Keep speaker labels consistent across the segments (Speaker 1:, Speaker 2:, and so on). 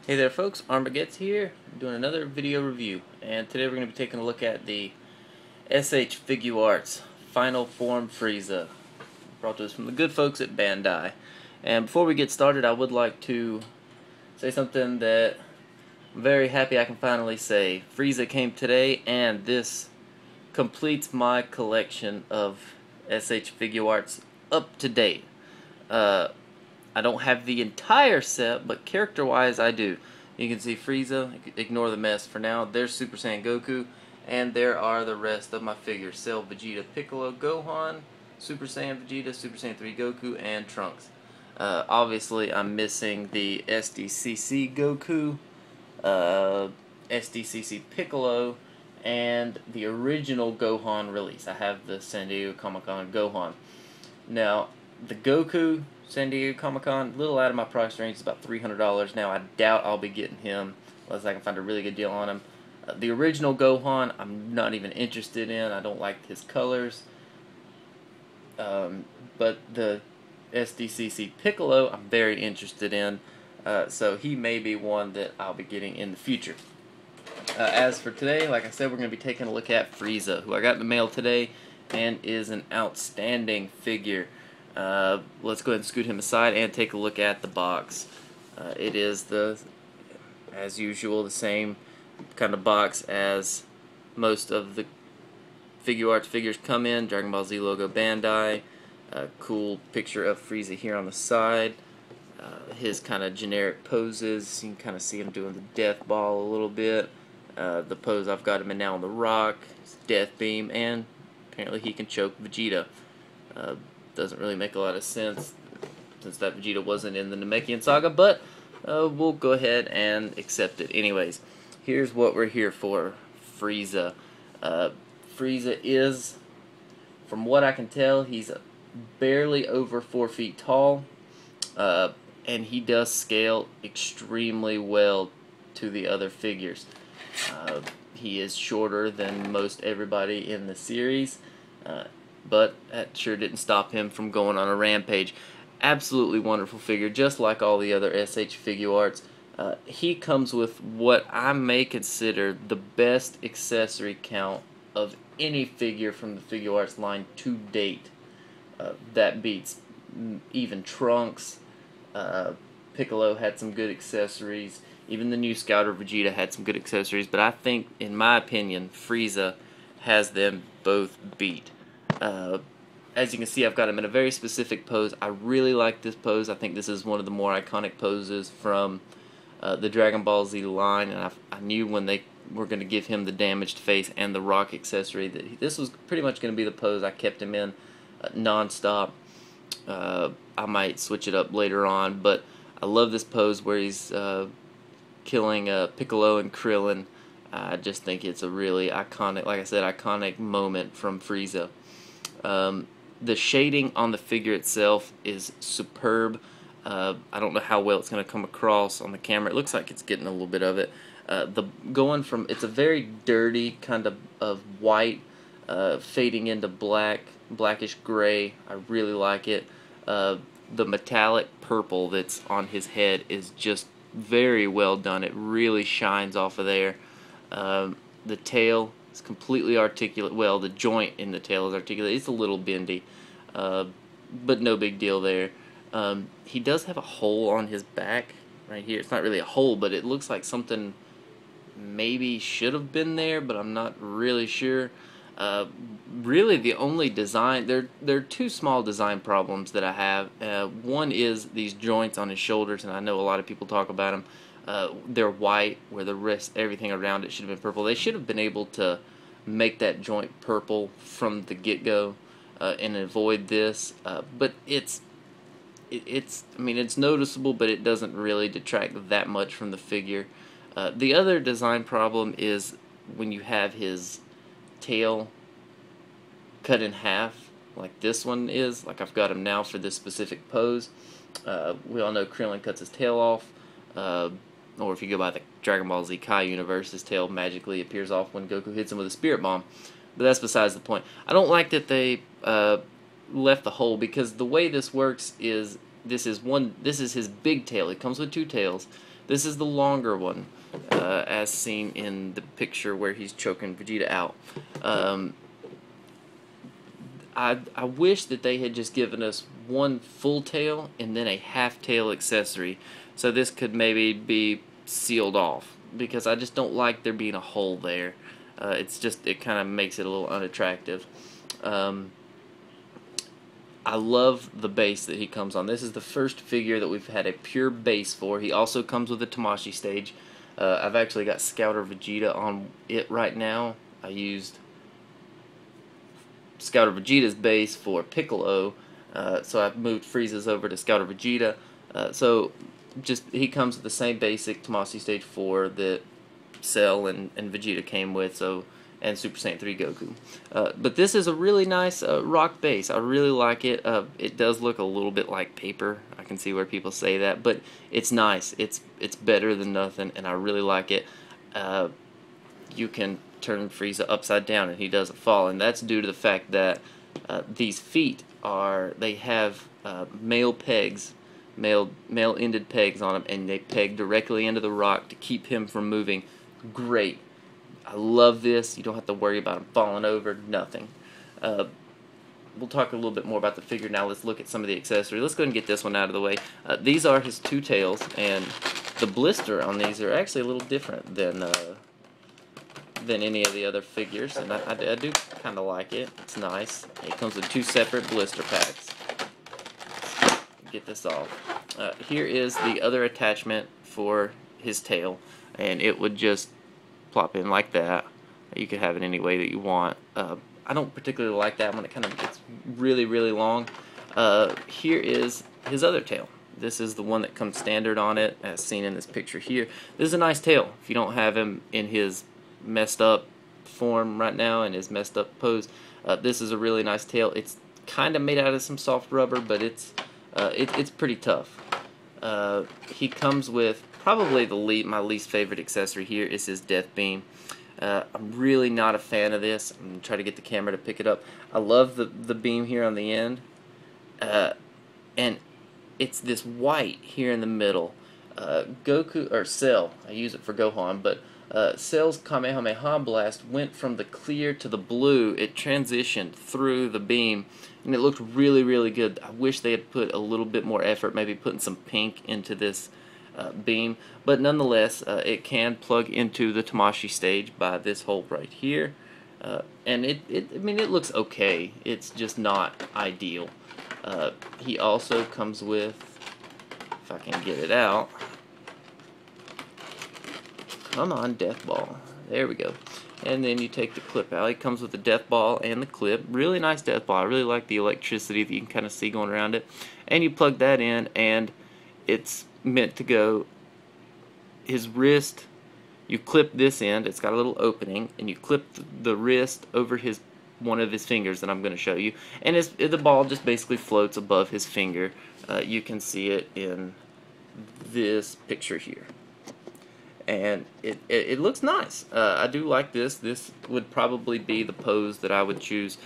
Speaker 1: Hey there folks, Armageddon's here, doing another video review, and today we're going to be taking a look at the SH Figuarts Final Form Frieza, brought to us from the good folks at Bandai. And before we get started, I would like to say something that I'm very happy I can finally say. Frieza came today, and this completes my collection of SH Figuarts up to date. I don't have the entire set, but character-wise I do. You can see Frieza, ignore the mess for now. There's Super Saiyan Goku, and there are the rest of my figures. Cell, Vegeta, Piccolo, Gohan, Super Saiyan Vegeta, Super Saiyan 3 Goku, and Trunks. Obviously, I'm missing the SDCC Goku, SDCC Piccolo, and the original Gohan release. I have the San Diego Comic-Con Gohan. Now, the Goku San Diego Comic-Con, a little out of my price range. It's about $300 now. I doubt I'll be getting him unless I can find a really good deal on him. The original Gohan, I'm not even interested in. I don't like his colors. But the SDCC Piccolo, I'm very interested in. So he may be one that I'll be getting in the future. As for today, like I said, we're going to be taking a look at Frieza, who I got in the mail today and is an outstanding figure. Let's go ahead and scoot him aside and take a look at the box. It is, as usual, the same kind of box as most of the Figuarts figures come in. Dragon Ball Z logo Bandai. Cool picture of Frieza here on the side. His kind of generic poses. You can kind of see him doing the death ball a little bit. The pose I've got him in now on the rock. His death beam, and apparently he can choke Vegeta. Doesn't really make a lot of sense since that Vegeta wasn't in the Namekian Saga, but we'll go ahead and accept it anyways. Here's what we're here for. Frieza. Frieza is, from what I can tell, he's barely over 4 feet tall, and he does scale extremely well to the other figures. He is shorter than most everybody in the series, but that sure didn't stop him from going on a rampage. Absolutely wonderful figure, just like all the other SH Figuarts. He comes with what I may consider the best accessory count of any figure from the Figuarts line to date. That beats even Trunks. Piccolo had some good accessories. Even the new Scouter Vegeta had some good accessories, but I think, in my opinion, Frieza has them both beat. As you can see, I've got him in a very specific pose. I really like this pose. I think this is one of the more iconic poses from the Dragon Ball Z line, and I knew when they were going to give him the damaged face and the rock accessory that this was pretty much going to be the pose I kept him in non-stop. I might switch it up later on, but I love this pose where he's killing Piccolo and Krillin. I just think it's a really iconic, like I said, iconic moment from Frieza. The shading on the figure itself is superb. I don't know how well it's going to come across on the camera. It looks like it's getting a little bit of it. It's a very dirty kind of white, fading into blackish gray. I really like it. The metallic purple that's on his head is just very well done. It really shines off of there. The tail is completely articulate. Well, the joint in the tail is articulate. It's a little bendy, but no big deal there. He does have a hole on his back right here. It's not really a hole, but it looks like something maybe should have been there, but I'm not really sure. Really, the only design, there are two small design problems that I have. One is these joints on his shoulders, and I know a lot of people talk about them. They're white, where the rest, everything around it should have been purple. They should have been able to make that joint purple from the get-go and avoid this. But I mean, it's noticeable, but it doesn't really detract that much from the figure. The other design problem is when you have his tail cut in half, like this one is, like I've got him now for this specific pose. We all know Krillin cuts his tail off, or if you go by the Dragon Ball Z Kai universe, his tail magically appears off when Goku hits him with a Spirit Bomb. But that's besides the point. I don't like that they left the hole, because the way this works is this is his big tail. It comes with two tails. This is the longer one, as seen in the picture where he's choking Vegeta out. I wish that they had just given us one full tail and then a half tail accessory, so this could maybe be sealed off, because I just don't like there being a hole there. It kind of makes it a little unattractive. I love the base that he comes on. This is the first figure that we've had a pure base for. He also comes with a Tamashii stage. I've actually got Scouter Vegeta on it right now. I used Scouter Vegeta's base for Piccolo, so I've moved Frieza's over to Scouter Vegeta. So he comes with the same basic Tamashii stage 4 that Cell and Vegeta came with, and Super Saiyan 3 Goku. But this is a really nice rock base. I really like it. It does look a little bit like paper. I can see where people say that, but it's nice. It's better than nothing, and I really like it. You can turn Frieza upside down and he doesn't fall, and that's due to the fact that these feet have male pegs, male-ended pegs on them, and they peg directly into the rock to keep him from moving. Great. I love this. You don't have to worry about him falling over, nothing. We'll talk a little bit more about the figure now. Let's look at some of the accessories. Let's go ahead and get this one out of the way. These are his two tails, and the blister on these are actually a little different than any of the other figures, and I do kind of like it. It's nice. It comes with two separate blister packs. Get this off. Here is the other attachment for his tail, and it would just plop in like that. You could have it any way that you want. I don't particularly like that one. It kind of gets really, really long. Here is his other tail. This is the one that comes standard on it, as seen in this picture here. This is a nice tail. If you don't have him in his messed up form right now, in his messed up pose, this is a really nice tail. It's kind of made out of some soft rubber, but it's pretty tough. He comes with probably my least favorite accessory here is his death beam. I'm really not a fan of this. I'm going to try to get the camera to pick it up. I love the beam here on the end, and it's this white here in the middle. Goku, or Cell, I use it for Gohan, but Cell's Kamehameha Blast went from the clear to the blue. It transitioned through the beam, and it looked really, really good. I wish they had put a little bit more effort, maybe putting some pink into this beam, but nonetheless, it can plug into the Tamashii stage by this hole right here, and I mean, it looks okay. It's just not ideal. He also comes with, if I can get it out, come on, death ball. There we go. And then you take the clip out. It comes with the death ball and the clip. Really nice death ball. I really like the electricity that you can kind of see going around it. And you plug that in, and it's meant to go. His wrist, you clip this end. It's got a little opening, and you clip the wrist over one of his fingers that I'm going to show you. And the ball just basically floats above his finger. You can see it in this picture here. And it looks nice. I do like this. This would probably be the pose that I would choose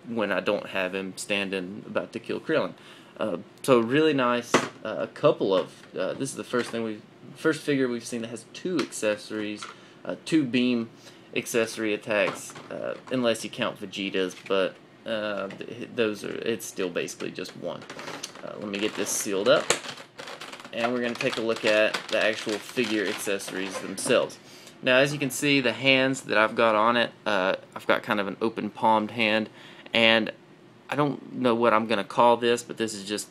Speaker 1: when I don't have him standing about to kill Krillin. So really nice. A couple of this is the first figure we've seen that has two accessories, two beam accessory attacks, unless you count Vegeta's, but it's still basically just one. Let me get this sealed up. And we're going to take a look at the actual figure accessories themselves. Now, as you can see, the hands that I've got on it, I've got kind of an open palmed hand, and I don't know what I'm going to call this, but this is just,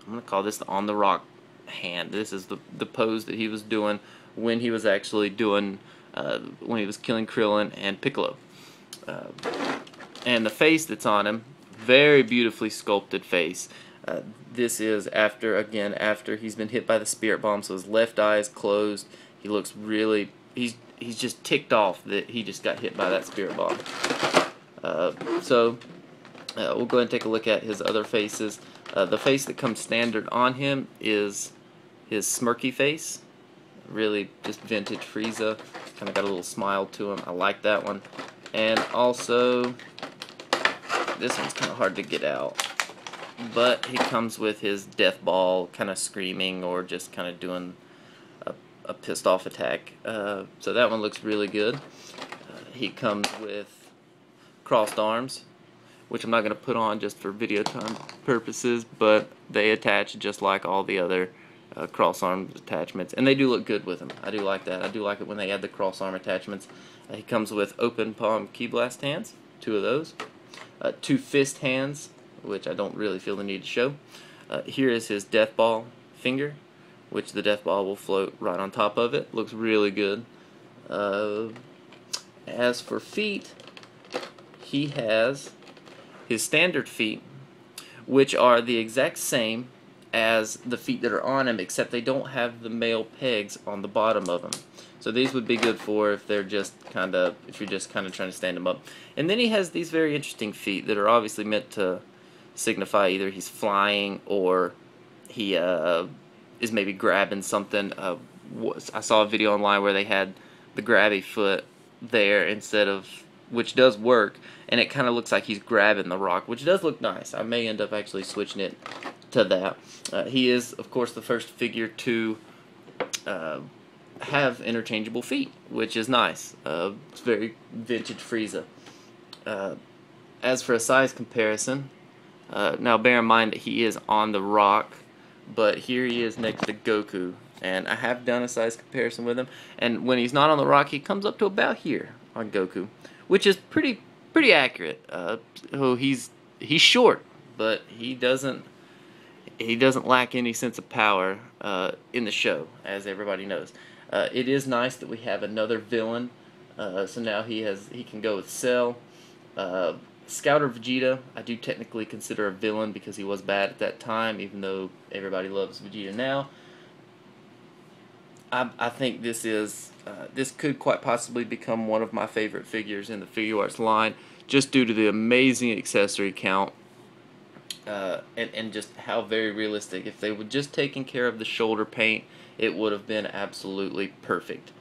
Speaker 1: I'm going to call this the on the rock hand. This is the pose that he was doing when he was actually doing, when he was killing Krillin and Piccolo. And the face that's on him, very beautifully sculpted face. This is after he's been hit by the spirit bomb, so his left eye is closed. He looks really, he's just ticked off that he just got hit by that spirit bomb. We'll go ahead and take a look at his other faces. The face that comes standard on him is his smirky face. Really just vintage Frieza. Kind of got a little smile to him. I like that one. And also, this one's kind of hard to get out. But he comes with his death ball kind of screaming or just kind of doing a pissed off attack. So that one looks really good. He comes with crossed arms, which I'm not going to put on just for video time purposes, but they attach just like all the other cross arm attachments, and they do look good with them. I do like that. I do like it when they add the cross arm attachments. He comes with open palm key blast hands, 2 of those, 2 fist hands, which I don't really feel the need to show. Here is his death ball finger, which the death ball will float right on top of it. Looks really good. As for feet, he has his standard feet, which are the exact same as the feet that are on him, except they don't have the male pegs on the bottom of them. So these would be good for if they're just if you're just kind of trying to stand them up. And then he has these very interesting feet that are obviously meant to signify either he's flying or he is maybe grabbing something. I saw a video online where they had the grabby foot there instead of, which does work, and it kind of looks like he's grabbing the rock, which does look nice. I may end up actually switching it to that. He is, of course, the first figure to have interchangeable feet, which is nice. It's very vintage Frieza. As for a size comparison, now bear in mind that he is on the rock, but here he is next to Goku, and I have done a size comparison with him, and when he's not on the rock, he comes up to about here on Goku, which is pretty accurate. He's short, but he doesn't lack any sense of power in the show, as everybody knows. It is nice that we have another villain, so now he can go with Cell. Scouter Vegeta, I do technically consider a villain because he was bad at that time, even though everybody loves Vegeta now. I think this could quite possibly become one of my favorite figures in the Figuarts line, just due to the amazing accessory count and just how very realistic. If they would just taken care of the shoulder paint, it would have been absolutely perfect.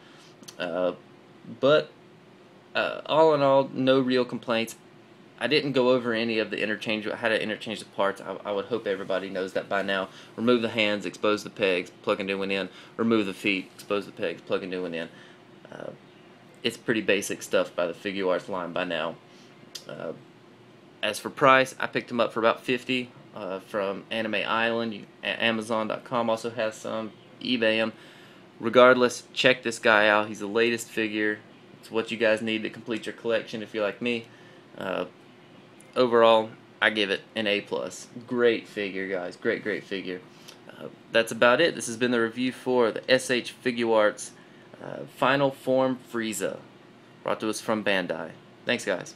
Speaker 1: But all in all, no real complaints. I didn't go over any of the how to interchange the parts. I would hope everybody knows that by now. Remove the hands, expose the pegs, plug a new one in. Remove the feet, expose the pegs, plug a new one in. It's pretty basic stuff by the Figuarts line by now. As for price, I picked them up for about $50 from Anime Island. Amazon.com also has some. eBay them. Regardless, check this guy out. He's the latest figure. It's what you guys need to complete your collection if you're like me. Overall, I give it an A+. Great figure, guys. Great figure. That's about it. This has been the review for the SH Figuarts Final Form Frieza, brought to us from Bandai. Thanks, guys.